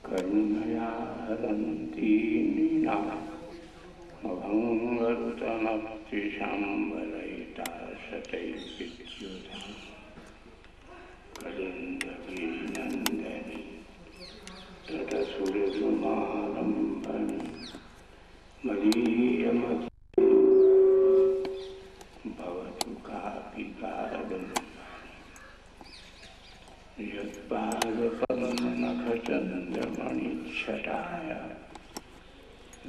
करुणया हरन्ति नृणामभङ्गरुतमतिशाम्बरयिता शतैर्विद्युधाम् कलिन्दगिरिनन्दनि तटसुरद्रुमालम्बनि मदीयमति भवतु कापि कादम्बनि यत्पादपल्लवनखचन्द्रमणिच्छटाय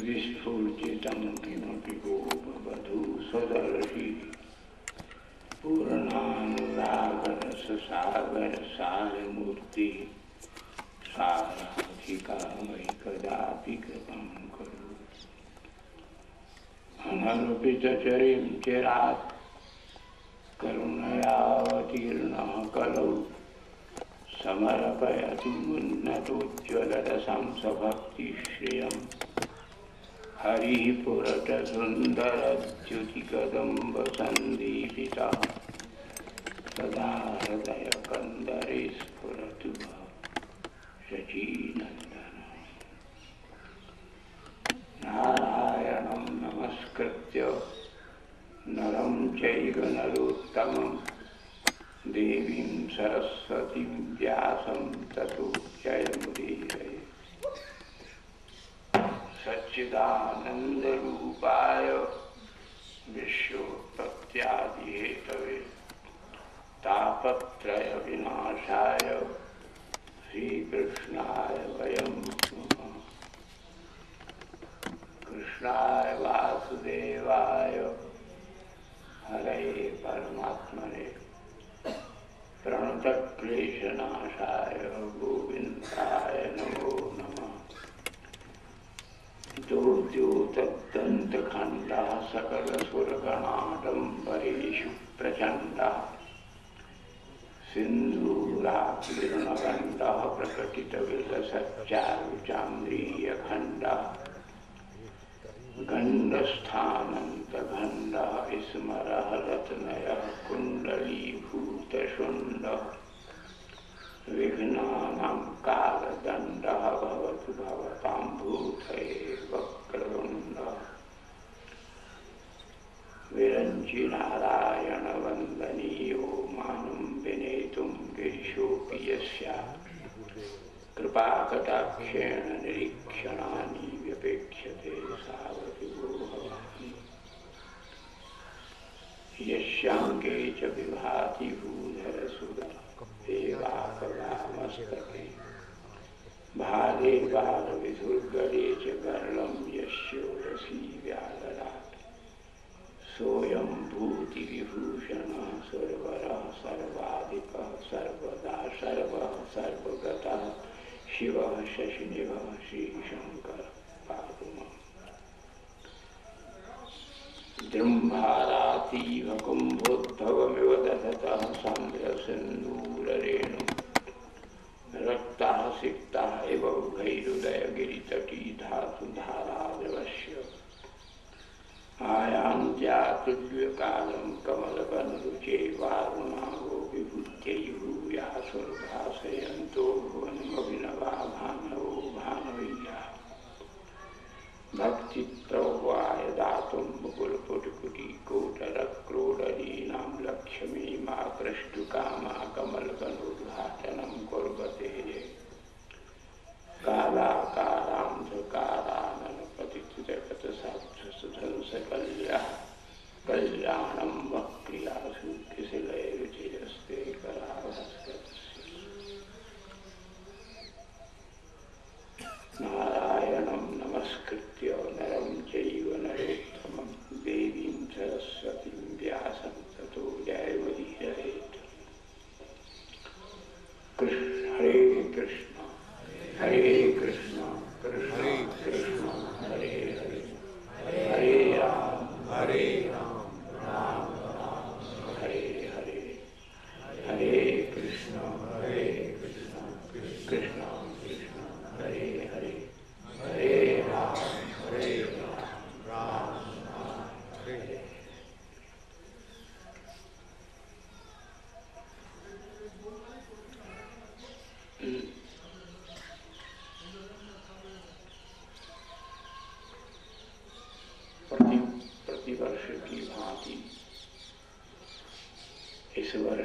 विस्फूर्जितं किमपि गोपवधू स्वदर्शि पूर्णानुरागरससागरसारमूर्ति साराधिका मयि कदापि कृपां करोतु। अनल्पितचरिं चिरात् करुणयावतीर्णः कलौ समर्पयतु मुन्नतोज्ज्वलरसं सभक्तिश्रियम् हरिः पुरटसुन्दरद्युतिकदम्बसन्दीपितः सदा हृदयकन्दरे स्फुरतु शचीनन्दनः। नारायणं नमस्कृत्य नरं चैव नरोत्तमं देवीं सरस्वतीं व्यासं ततो जयमुदीरये। सच्चिदानन्दरूपाय विश्वोत्पत्त्यादिहेतवे तापत्रयविनाशाय श्रीकृष्णाय वयं नमः। कृष्णाय वासुदेवाय हरये परमात्मने प्रणतक्लेशनाशाय गोविन्दाय नमो नमः। द्योतद्दन्तखण्डः सकलसुरगणाडम्बरेषु प्रचण्डः सिन्दूराकिरणगण्डः प्रकटितविलसच्चारुचान्द्रीयखण्डः गण्डस्थानन्तखण्डः स्मरः रत्नयः कुण्डलीभूतशुण्डः विघ्नानां कालदण्डः भवतु भवतां भूतये वक्रतुण्डः विरञ्चिनारायणवन्दनीयो मानं विनेतुं गिरिशोऽपि यस्यात् कृपाकटाक्षेण निरीक्षणानि व्यपेक्ष्यते सावधिको भवामि। यस्याङ्के च विभाति भूधरसुधा देवाकलामस्तके भाले बालविधुर्गले च गर्लं यस्योरसी व्यालरात् सोऽयं भूतिविभूषणः सर्वरः सर्वाधिपः सर्वदा सर्वः सर्वगतः शिवः शशिनिभः श्रीशङ्करः पातु माम्। जृम्भारातीव कुम्भोद्भवमिव दधतः सान्द्रसिन्दूररेणुं रक्ताः सिक्ताः इव उभयहृदयगिरितटी धातु धाराद्रवस्य आयान्त्यातुल्यकालं कमलवनरुचे वारुणावो विभूत्यै भूयासुर्भासयन्तो भुवनमभिनवा भानवो भानवीयाः भक्तिप्रवाय दातुं मुकुलपुटकुटीकोटरक्रोडरीणां लक्ष्मीमा प्रष्टुकामा कमलकनोद्घाटनं कुर्वते ये कालाकारान्धकारानलपतितगतसाध्वसुधंसकल्या कल्याणं वक्रियासु किशिलैरुचिरस्ते कराभास्करस्य। नारायणं नमस्कृत्य नरं चैव नरोत्तमं देवीं सरस्वतीं व्यासं ततो जयमुदीरयेत्। हरे कृष्ण हरे कृष्ण कृष्ण कृष्ण हरे हरे हरे राम राम राम हरे हरे हरे कृष्ण कृष्ण कृष्ण हरे हरे हरे राम राम हरे।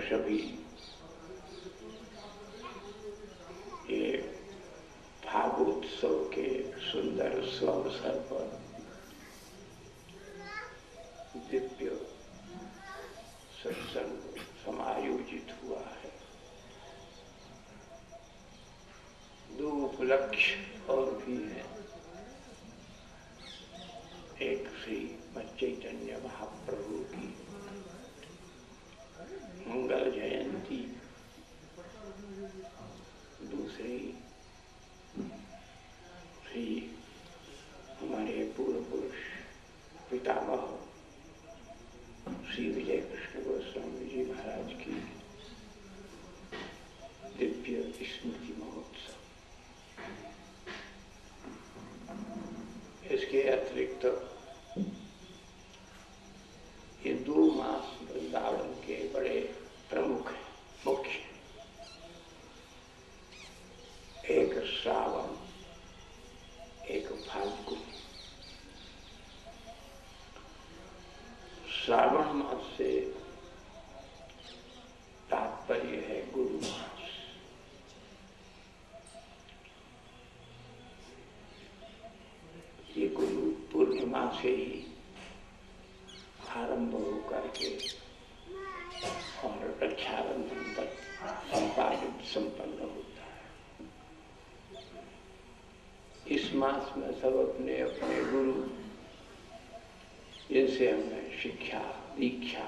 सभी ये फागोत्सव के सुंदर अवसर पर दिव्य सत्संग समायोजित हुआ है। दो उपलक्ष्य और भी हैं। एक श्री चैतन्य महाप्रभु की मंगल जयंती, दूसरी श्री हमारे पूर्व पुरुष पितामह श्री विजय कृष्ण गोस्वामी जी महाराज की दिव्य स्मृति महोत्सव। इसके अतिरिक्त ये 2 मास वृंदावन के बड़े प्रमुख हैं, मुख्य। एक श्रावण, एक फाल्गुन। श्रावण मास से तात्पर्य है गुरु मास। ये गुरु पूर्णिमा से ही आरंभ होकर के और रक्षाबंधन तक संपन्न होता है। इस मास में सब अपने अपने गुरु, जिनसे हमें शिक्षा दीक्षा,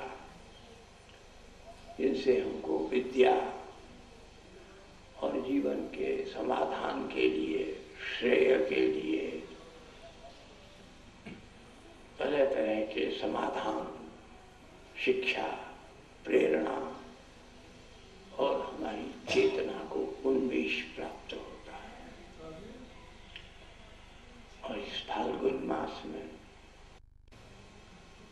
जिनसे हमको विद्या और जीवन के समाधान के लिए, श्रेय के लिए तरह तरह के समाधान, शिक्षा, प्रेरणा और हमारी चेतना को उन्मेष प्राप्त होता है। और इस फाल्गुन मास में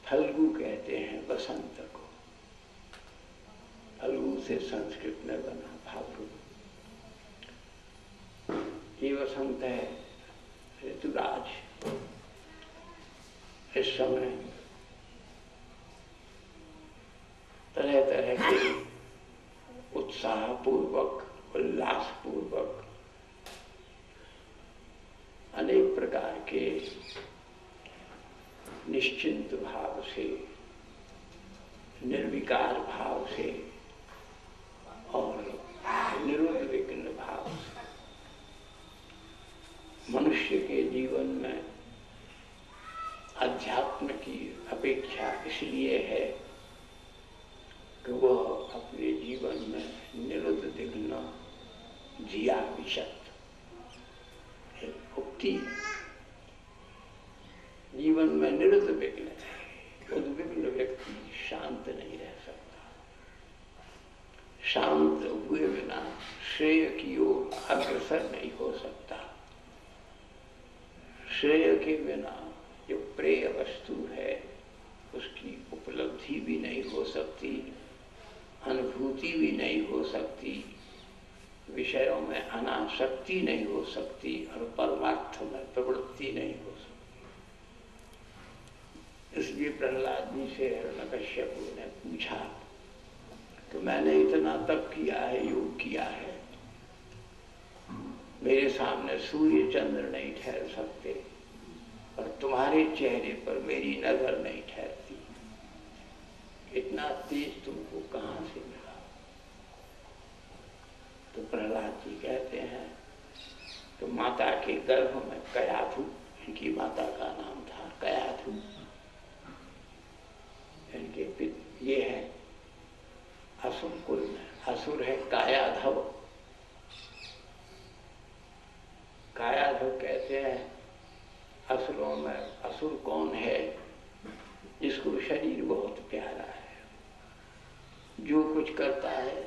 फल्गु कहते हैं बसंत को। फल्गु से संस्कृत में बना फाल्गु। ये वसंत है, ऋतुराज। इस समय तरह तरह के उत्साह पूर्वक, उल्लास पूर्वक अनेक प्रकार के निश्चिंत भाव से, निर्विकार भाव से और निरुद्विग्न भाव से मनुष्य के जीवन में अध्यात्म की अपेक्षा इसलिए है कि वह अपने जीवन में निरुद्विग्न जिया विशत। एक उक्ति जीवन में निरुद्विग्न है। उद्विग्न व्यक्ति शांत नहीं रह सकता। शांत हुए बिना श्रेय की ओर अग्रसर नहीं हो सकता। श्रेय के बिना जो प्रिय वस्तु है उसकी उपलब्धि भी नहीं हो सकती, अनुभूति भी नहीं हो सकती, विषयों में अनासक्ति नहीं हो सकती और परमार्थ में प्रवृत्ति नहीं हो सकती। इसलिए प्रहलाद जी से हिरण्यकश्यप ने पूछा कि मैंने इतना तप किया है, योग किया है, मेरे सामने सूर्य चंद्र नहीं ठहर सकते और तुम्हारे चेहरे पर मेरी नजर नहीं ठहरती। इतना तेज तुमको कहां से मिला? तो प्रहलाद जी कहते हैं तो माता के गर्भ में कयाधु, इनकी माता का नाम था कयाधु, इनके पिता ये है असुर कुल में। असुर है कायाधव। कायाधव कहते हैं असुरों में असुर कौन है? जिसको शरीर बहुत प्यारा है, जो कुछ करता है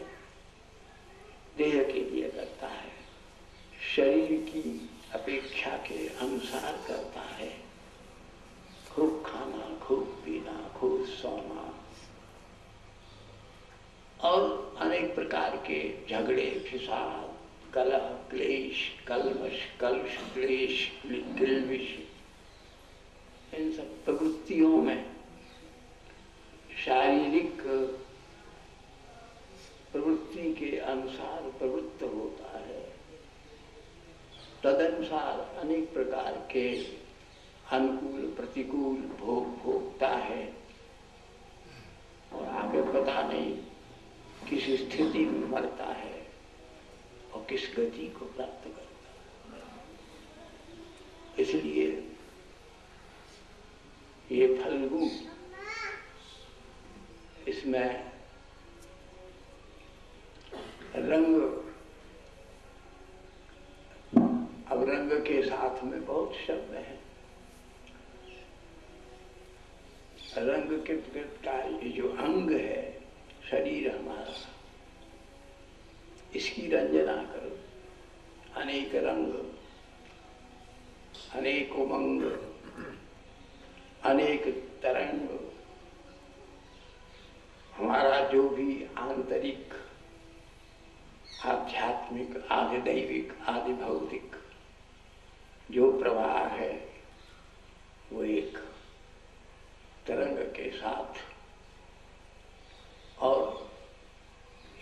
देह के लिए करता है, शरीर की अपेक्षा के अनुसार करता है। खूब खाना, खूब पीना, खूब सोना और अनेक प्रकार के झगड़े, फिसाद, कलह, क्लेश, कलमश, कलुष, क्लेश, गिलविश, इन सब प्रवृत्तियों में शारीरिक प्रवृत्ति के अनुसार प्रवृत्त होता है, तदनुसार अनेक प्रकार के अनुकूल प्रतिकूल भोग भोगता है और आगे पता नहीं किस स्थिति में मरता है और किस गति को प्राप्त करता है। इसलिए ये फल्गु, इसमें रंग, अब रंग के साथ में बहुत शब्द है। रंग के का ये जो अंग है, शरीर हमारा, इसकी रंजना करो। अनेक रंग, अनेक उमंग, अनेक तरंग, हमारा जो भी आंतरिक, आध्यात्मिक, आदि दैविक, आदि भौतिक जो प्रवाह है, वो एक तरंग के साथ और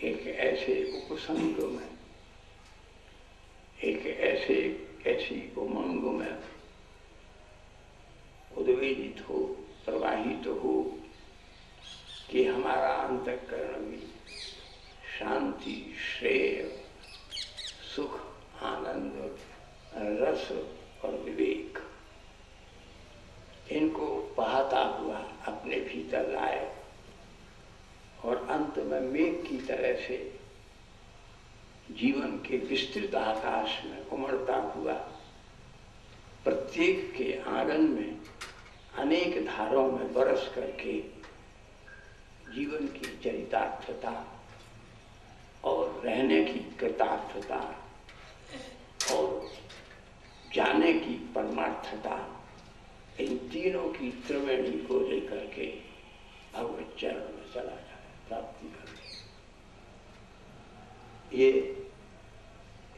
एक ऐसे उपसंग में, एक ऐसी उमंग में उद्वेलित हो, प्रवाहित हो कि हमारा अंतःकरण भी शांति, श्रेय, सुख, आनंद, रस और विवेक, इनको बहाता हुआ अपने भीतर लाए और अंत में मेघ की तरह से जीवन के विस्तृत आकाश में उमड़ता हुआ प्रत्येक के आंगन में अनेक धारों में बरस करके जीवन की चरितार्थता और रहने की कृतार्थता और जाने की परमार्थता, इन तीनों की त्रिवेणी को लेकर के भगवत चरण में चला जाए, प्राप्ति कर। ये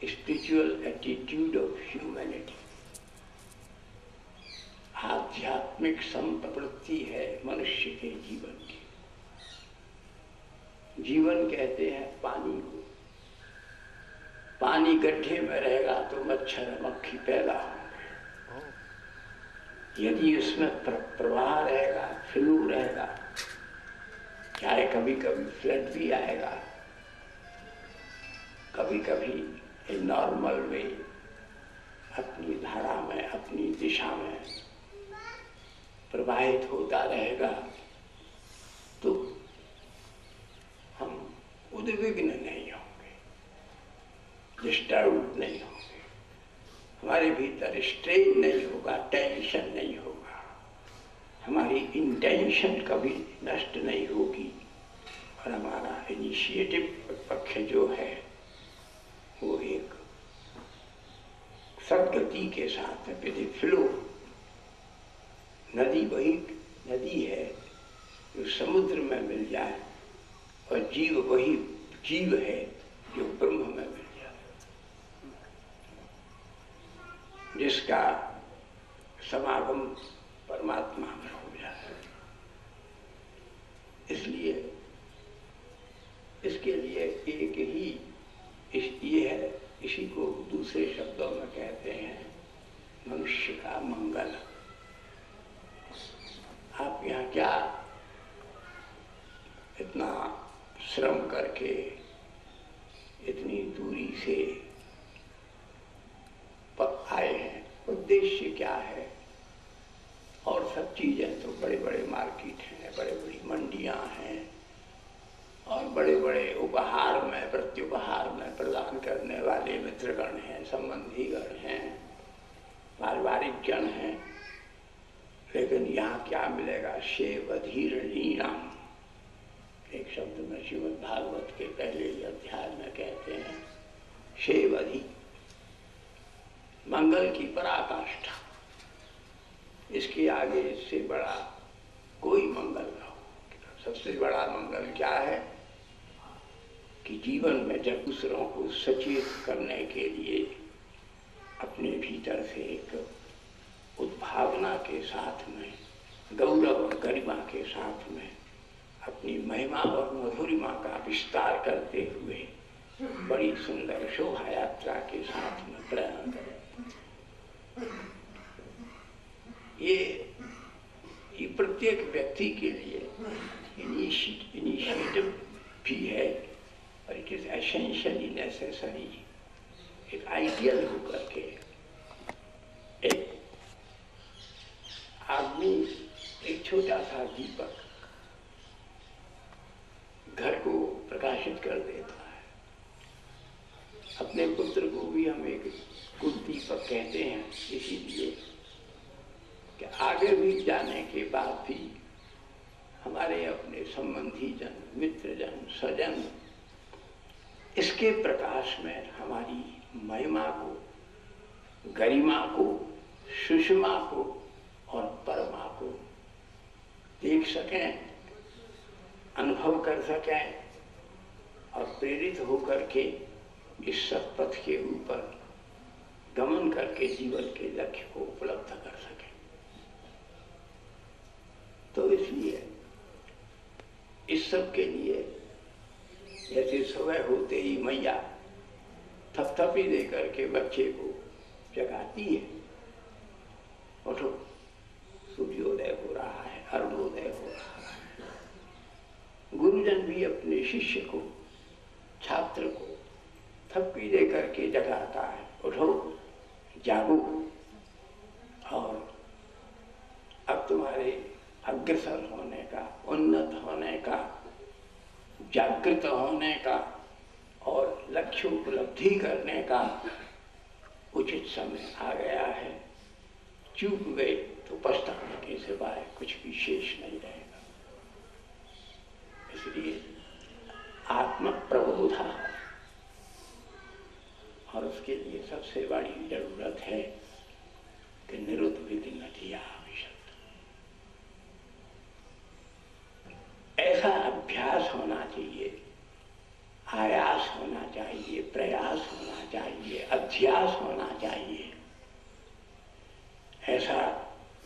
स्पिरिचुअल एटीट्यूड ऑफ ह्यूमैनिटी, आध्यात्मिक संप्रवृत्ति है मनुष्य के जीवन की। जीवन कहते हैं पानी को। पानी गड्ढे में रहेगा तो मच्छर मक्खी पैदा होंगे। यदि उसमें प्रवाह रहेगा, फ्लो रहेगा, चाहे कभी कभी फ्लड भी आएगा, कभी कभी नॉर्मल वे अपनी धारा में, अपनी दिशा में प्रवाहित होता रहेगा, तो हम उद्विग्न नहीं होंगे, डिस्टर्ब नहीं होंगे, हमारे भीतर स्ट्रेन नहीं होगा, टेंशन नहीं होगा, हमारी इंटेंशन कभी नष्ट नहीं होगी और हमारा इनिशिएटिव पक्ष जो है वो एक सदगति के साथ विधि फ्लो। नदी वही नदी है जो समुद्र में मिल जाए और जीव वही जीव है जो ब्रह्म में मिल जाए, जिसका समागम परमात्मा में हो जाए। इसलिए इसके लिए एक ही ये है, इसी को दूसरे शब्दों में कहते हैं मनुष्य का मंगल। आप यहाँ क्या इतना श्रम करके इतनी दूरी से आए हैं, उद्देश्य क्या है? और सब चीजें तो बड़े बड़े मार्केट हैं, बड़े बड़ी मंडियां हैं और बड़े बड़े उपहार में, प्रत्युपहार में प्रदान करने वाले मित्रगण हैं, संबंधीगण हैं, पारिवारिक जन हैं। लेकिन यहाँ क्या मिलेगा? शेवधीरणीनाम, एक शब्द में श्रीमद् भागवत के पहले अध्याय में कहते हैं, शेवधि, मंगल की पराकाष्ठा। इसके आगे इससे बड़ा कोई मंगल न हो। सबसे बड़ा मंगल क्या है कि जीवन में जब दूसरों को सचेत करने के लिए अपने भीतर से एक उद्भावना के साथ में, गौरव और गरिमा के साथ में अपनी महिमा और मधुरिमा का विस्तार करते हुए बड़ी सुंदर शोभा यात्रा के साथ में प्रयाण करें। ये प्रत्येक व्यक्ति के लिए इनिशिएटिव भी है, और इट इज एसेंशियली नेसेसरी। एक आइडियल होकर के एक आदमी एक छोटा सा दीपक घर को प्रकाशित कर देता है। अपने पुत्र को भी हम एक कुल दीपक कहते हैं, इसीलिए कि आगे भी जाने के बाद भी हमारे अपने संबंधी जन, मित्र जन, स्वजन इसके प्रकाश में हमारी महिमा को, गरिमा को, सुषमा को और परमा को देख सकें, अनुभव कर सकें और प्रेरित होकर के इस सत्पथ के ऊपर गमन करके जीवन के लक्ष्य को उपलब्ध कर सकें। तो इसलिए इस सब के लिए जैसे सुबह होते ही मैया थपथपी दे करके बच्चे को जगाती है, उठो सूर्योदय हो रहा है, अरुणोदय हो रहा है। गुरुजन भी अपने शिष्य को, छात्र को थपकी दे करके जगाता है, उठो जागो, और अब तुम्हारे अग्रसर होने का, उन्नत होने का, जागृत होने का और लक्ष्य उपलब्धि करने का उचित समय आ गया है। चूक गए तो पछताने के सिवाय कुछ भी शेष नहीं रहेगा। इसलिए आत्म प्रबोधा, और उसके लिए सबसे बड़ी जरूरत है कि निरुद्ध नदिया विशद, ऐसा अभ्यास होना चाहिए, आयास होना चाहिए, प्रयास होना चाहिए, अध्यास होना चाहिए, ऐसा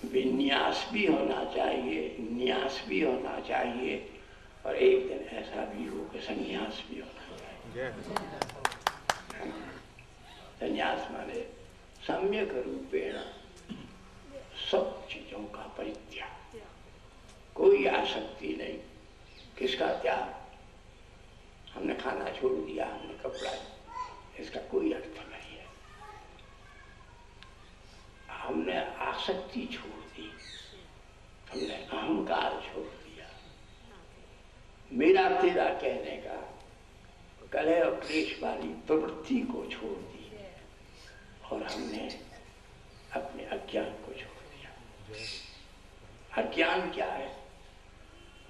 विन्यास भी होना चाहिए, न्यास भी होना चाहिए, और एक दिन ऐसा भी हो कि संन्यास भी होना चाहिए। संन्यास माने सम्यक रूपेण सब चीजों का परित्याग, कोई आसक्ति नहीं। किसका त्याग? हमने खाना छोड़ दिया, हमने कपड़ा, इसका कोई अर्थ नहीं है। हमने आसक्ति छोड़ दी, हमने अहंकार छोड़ दिया, मेरा तेरा कहने का कलह और क्लेश वाली प्रवृत्ति को छोड़ दी, और हमने अपने अज्ञान को छोड़ दिया। अज्ञान क्या है?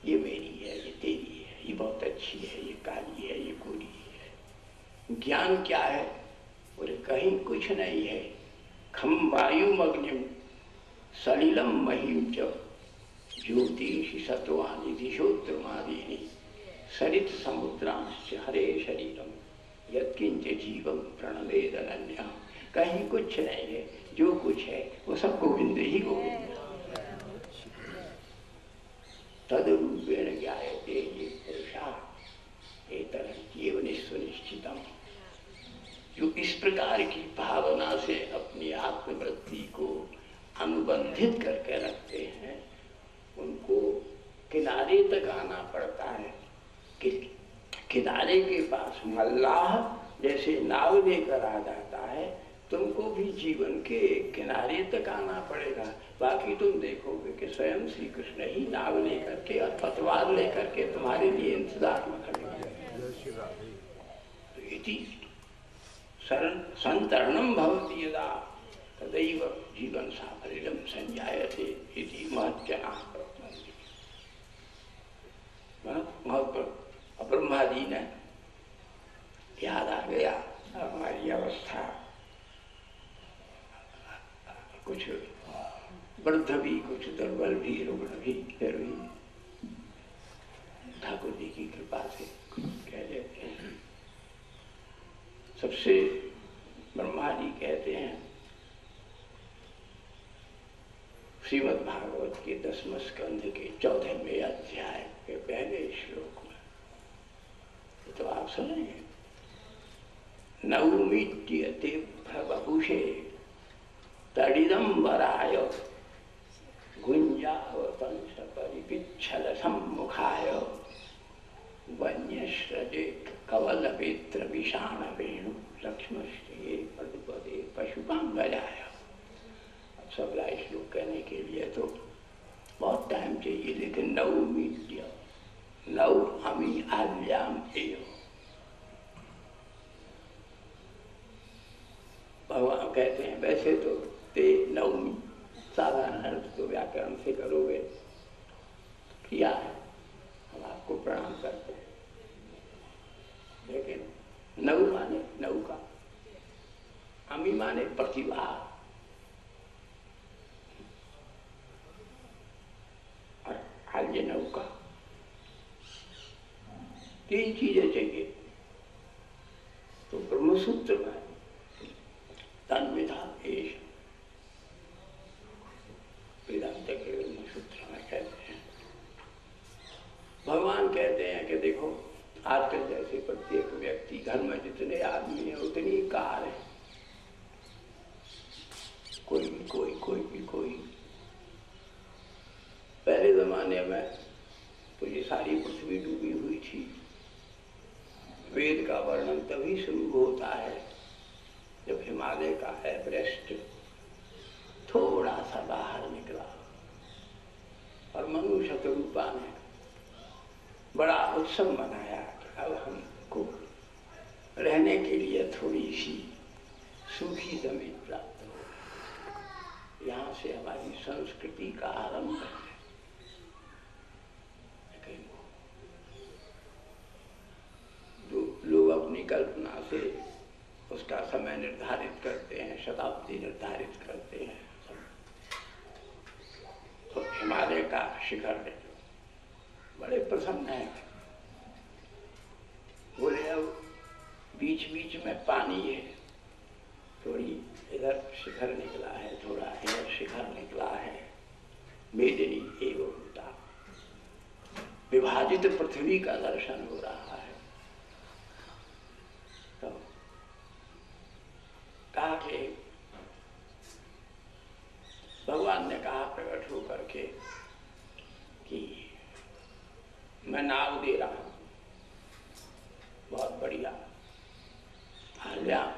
ये मेरी है, ये तेरी है, ये बहुत अच्छी है, ये काली है, ये गोरी है। ज्ञान क्या है? बोले कहीं कुछ नहीं है। खम वायुम अग्निम सलिलम महिम च ज्योतिषि सत्वानि दिशोद्रमादीनि सरित समुद्रांश्च हरे शरीरम यत्किंच जीवम प्रणवेद अनन्या। कहीं कुछ नहीं है, जो कुछ है वो सब गोविंद ही गोविंद। तदरूपेण ज्ञायते ये पुरुषा एतद्जीव निश्चितम। जो इस प्रकार की भावना से अपनी आत्मवृत्ति को अनुबंधित करके रखते हैं, उनको किनारे तक आना पड़ता है। कि किनारे के पास मल्लाह जैसे नाव लेकर आ जाता है, तुमको भी जीवन के किनारे तक आना पड़ेगा। बाकी तुम देखोगे कि स्वयं श्री कृष्ण ही नाव लेकर के और पतवार लेकर के तुम्हारे लिए इंतजार में खड़े हो जाएंगे। संतरणम भवति यदा तदैव जीवन साफल्यम संजायते इति महज्जनाः प्रवदन्ति। ब्रह्मा जी ने याद आ गया हमारी अवस्था, कुछ वृद्ध भी, कुछ दुर्बल भी, रुग्ण भी, फिर भी ठाकुर जी की कृपा से कह देते हैं। सबसे ब्रह्मा जी कहते हैं श्रीमद् भागवत के 10वें स्कंध के 14वें अध्याय के पहले श्लोक में, तो आप सुनेंगे, नवमीट्यते प्रभुषे तडिदंबराय गुंजावतंस परिपिच्छल सम्मुखाय वन्यश्रजे कवलवेत्र विषाण वेणु लक्ष्मश्रिये पदुपदे पशुपांगजाय। अब सबला श्लोक कहने के लिए तो बहुत टाइम चाहिए, लेकिन नवमीट्य, नव अमी आल्याम एव, भगवान कहते हैं। वैसे तो ते नवमी साधारण अर्थ तो व्याकरण से करोगे, किया है, हम आपको प्रणाम करते हैं, लेकिन नव माने नौका, अमी माने प्रतिभा, और आल्य नौका, तीन चीजें चाहिए। तो ब्रह्मसूत्र में तन्विधा एष, वेदांत के ब्रह्मसूत्र में कहते हैं, भगवान कहते हैं कि देखो आजकल जैसे प्रत्येक व्यक्ति, घर में जितने आदमी हैं उतनी कार है, कोई भी कोई, कोई भी कोई। पहले जमाने में तो ये सारी पृथ्वी डूबी हुई थी। वेद का वर्णन तभी शुरू होता है जब हिमालय का एवरेस्ट थोड़ा सा बाहर निकला और मनु शतरूपा ने बड़ा उत्सव मनाया कि अब हमको रहने के लिए थोड़ी सी सूखी जमीन प्राप्त हो, यहाँ से हमारी संस्कृति का आरंभ है। लेकिन लोग अपनी कल्पना से उसका समय निर्धारित करते हैं, शताब्दी निर्धारित करते हैं। तो हिमालय का शिखर है, बड़े प्रसन्न है, बोले अब बीच बीच में पानी है, थोड़ी इधर शिखर निकला है, थोड़ा इधर शिखर निकला है, मेदिनी एवं होता, विभाजित पृथ्वी का दर्शन हो रहा है। तो कहा कि भगवान ने कहा प्रकट होकर के कि मैं नाव दे रहा हूं, बहुत बढ़िया, आल्याम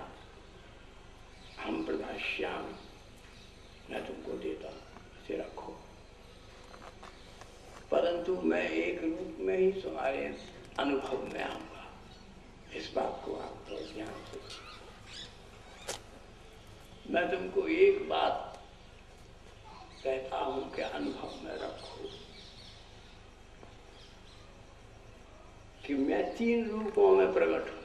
हम प्रदास्याम, मैं तुमको देता हूं, इसे रखो, परंतु मैं एक रूप में ही तुम्हारे अनुभव में आऊंगा, इस बात को आप तो ध्यान से। मैं तुमको एक बात कहता हूं कि अनुभव में रखो कि मैं तीन रूपों में प्रकट हूं।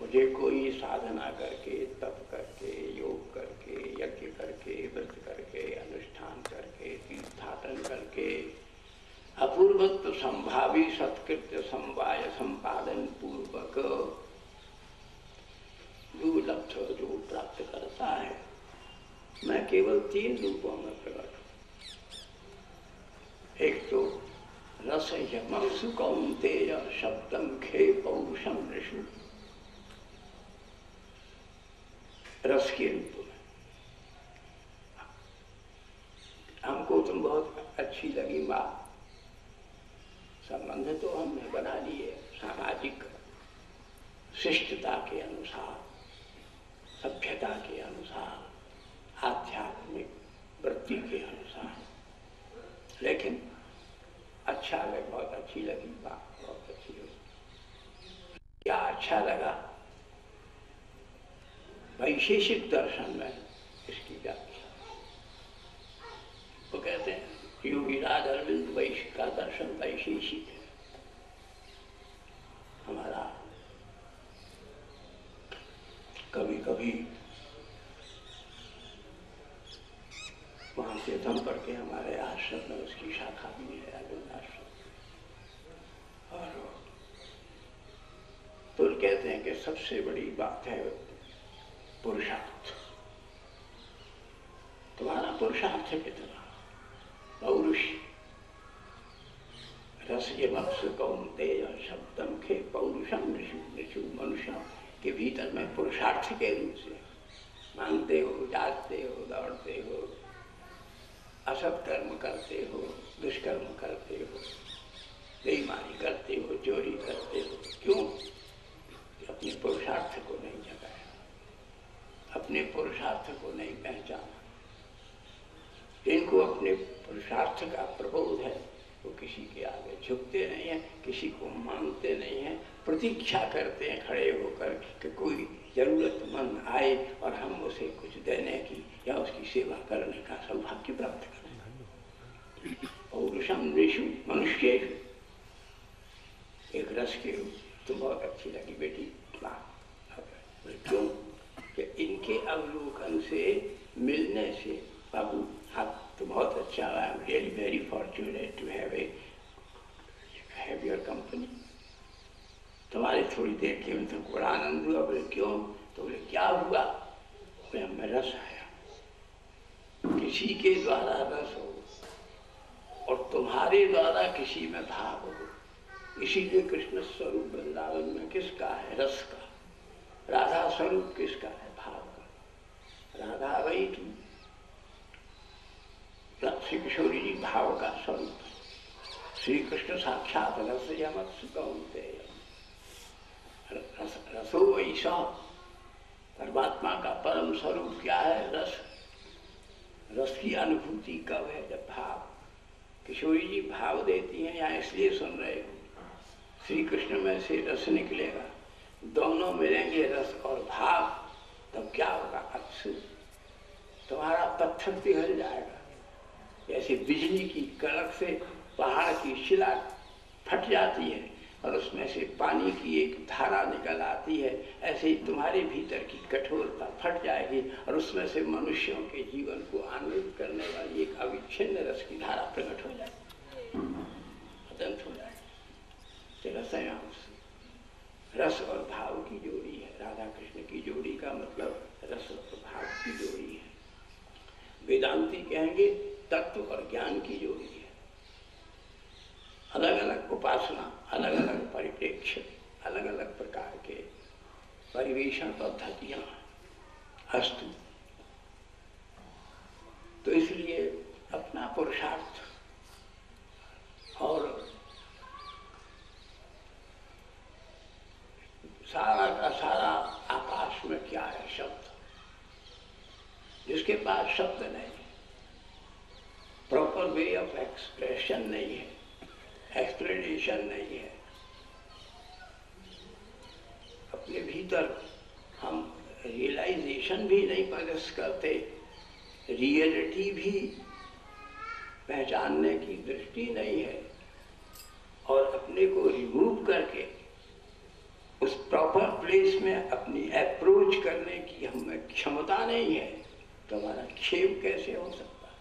मुझे कोई साधना करके, तप करके, योग करके, यज्ञ करके, व्रत करके, अनुष्ठान करके, तीर्थाटन करके, अपूर्वत्व संभावी सत्कृत्य संवाय संपादन पूर्वक जो लक्ष्य जो प्राप्त करता है, मैं केवल तीन रूपों में प्रकट हूं। एक तो रस यमसु कौन्तेय शब्दम खे पौरुषम ऋषु, रस के रूप में हमको तुम बहुत अच्छी लगी माँ, संबंध तो हमने बना लिए सामाजिक शिष्टता के अनुसार, सभ्यता के अनुसार, आध्यात्मिक वृत्ति के अनुसार, लेकिन अच्छा लगे, बहुत अच्छी लगी बात, बहुत अच्छी लगी। क्या अच्छा लगा? वैशेषिक दर्शन में इसकी व्याख्या वो कहते हैं योगीराज अरविंद वैश्य का दर्शन वैशेषिक है। हमारा कभी कभी वहां से थम पढ़ के हमारे आश्रम में उसकी शाखा भी है, अरविंद आश्रम। और तो कहते हैं कि सबसे बड़ी बात है पुरुषार्थ। तुम्हारा पुरुषार्थ कितना, पौरुष, कौन्तेय शब्दम खे पौरुषम ऋषु मनुष्य के भीतर में पुरुषार्थ के रूप से मांगते हो, जागते हो, दौड़ते हो, असत कर्म करते हो, दुष्कर्म करते हो, बेईमानी करते हो, चोरी करते हो। क्यों? अपने पुरुषार्थ को नहीं जगाया, अपने पुरुषार्थ को नहीं पहचाना। इनको अपने पुरुषार्थ का प्रबोध है, वो किसी के आगे झुकते नहीं हैं, किसी को मांगते नहीं हैं, प्रतीक्षा करते हैं खड़े होकर कि कोई जरूरतमंद आए और हम उसे कुछ देने की या उसकी सेवा करने का सौभाग्य प्राप्त करें। पौरुषम ऋषु मनुष्य एक रस के रूप तुम बहुत अच्छी लगी बेटी बात। क्यों? कि इनके अवलोकन से मिलने से बाबू आप तो बहुत अच्छा, I am really very fortunate to have your company. तुम्हारी थोड़ी देर के में तुमको बड़ा आनंद हुआ। बोले क्यों? तो बोले क्या हुआ? बोले हमें रस आया, किसी के द्वारा रस हो और तुम्हारे द्वारा किसी में भाव हो। इसीलिए कृष्ण स्वरूप वृंदावन में किसका है? रस का। राधा स्वरूप किसका है? भाव का। राधा वही थी, श्री किशोरी जी भाव का स्वरूप। श्री कृष्ण साक्षात रसयमत्सु कौन्तेय, रसो वैसा। परमात्मा का परम स्वरूप क्या है? रस। रस की अनुभूति कब है? जब भाव। किशोरी जी भाव देती हैं, यहाँ इसलिए सुन रहे हो, श्री कृष्ण में से रस निकलेगा, दोनों मिलेंगे रस और भाव, तब क्या होगा? अत्सु, तुम्हारा पत्थर पिघल जाएगा। जैसे बिजली की कड़क से पहाड़ की शिला फट जाती है और उसमें से पानी की एक धारा निकल आती है, ऐसे ही तुम्हारे भीतर की कठोरता फट जाएगी और उसमें से मनुष्यों के जीवन को आनंदित करने वाली एक अविच्छिन्न रस की धारा प्रकट हो जाएगी, अत्यंत हो जाएगी। रस और भाव की जोड़ी है। राधा कृष्ण की जोड़ी का मतलब रस और भाव की जोड़ी है। वेदांती कहेंगे तत्व और ज्ञान की जोड़ी है। अलग अलग उपासना, अलग अलग परिप्रेक्ष्य, अलग अलग प्रकार के परिवेशन पद्धतियां अस्तु। तो इसलिए अपना पुरुषार्थ और सारा का सारा आकाश में क्या है? शब्द। जिसके पास शब्द नहीं, प्रॉपर वे ऑफ एक्सप्रेशन नहीं है, एक्सप्लेनेशन नहीं है, अपने भीतर हम रियलाइजेशन भी नहीं प्रदर्शित करते, रियलिटी भी पहचानने की दृष्टि नहीं है, और अपने को रिमूव करके उस प्रॉपर प्लेस में अपनी अप्रोच करने की हमें क्षमता नहीं है, तो हमारा क्षेम कैसे हो सकता है?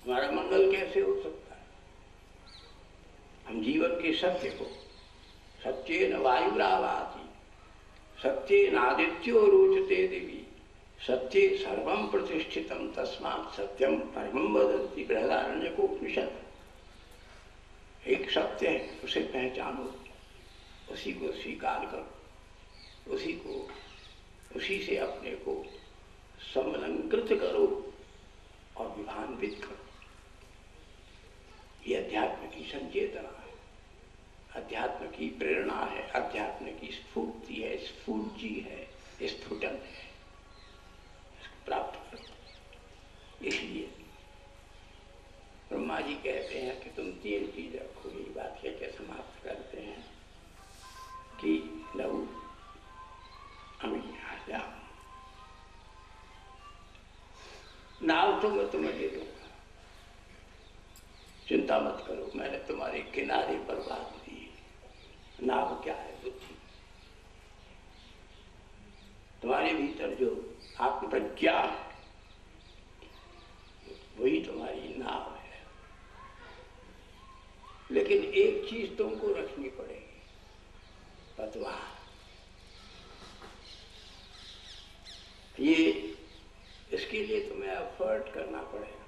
हमारा मंगल कैसे हो सकता है? हम जीवन के सत्य को, सत्येन वायुरावाति, सत्येन आदित्यो रोचते दिवि, सत्ये सर्वं प्रतिष्ठितम तस्मात् सत्यम परमं वदन्ति बृहदारण्यकोपनिषद। एक सत्य है, उसे पहचानो, उसी को स्वीकार करो, उसी से अपने को समलंकृत करो और विभान्वित करो। ये अध्यात्म की संचेतना है, अध्यात्म की प्रेरणा है, अध्यात्म की स्फूर्ति है, स्फूर्ति है, स्फुटन है। इसको प्राप्त करो। इसलिए ब्रह्मा जी कहते हैं कि तुम 3 चीज रखो। ये बात कहकर समाप्त करते हैं कि लहू अमी आजा, नाव तो मैं तुम्हें दे दूंगा, चिंता मत करो, मैंने तुम्हारे किनारे पर बात दी। नाव क्या है? बुद्धि। तुम्हारे भीतर जो आत्मप्रज्ञा है वही तुम्हारी नाव है। लेकिन एक चीज तुमको रखनी पड़ेगी, पतवार। ये इसके लिए तुम्हें एफर्ट करना पड़ेगा।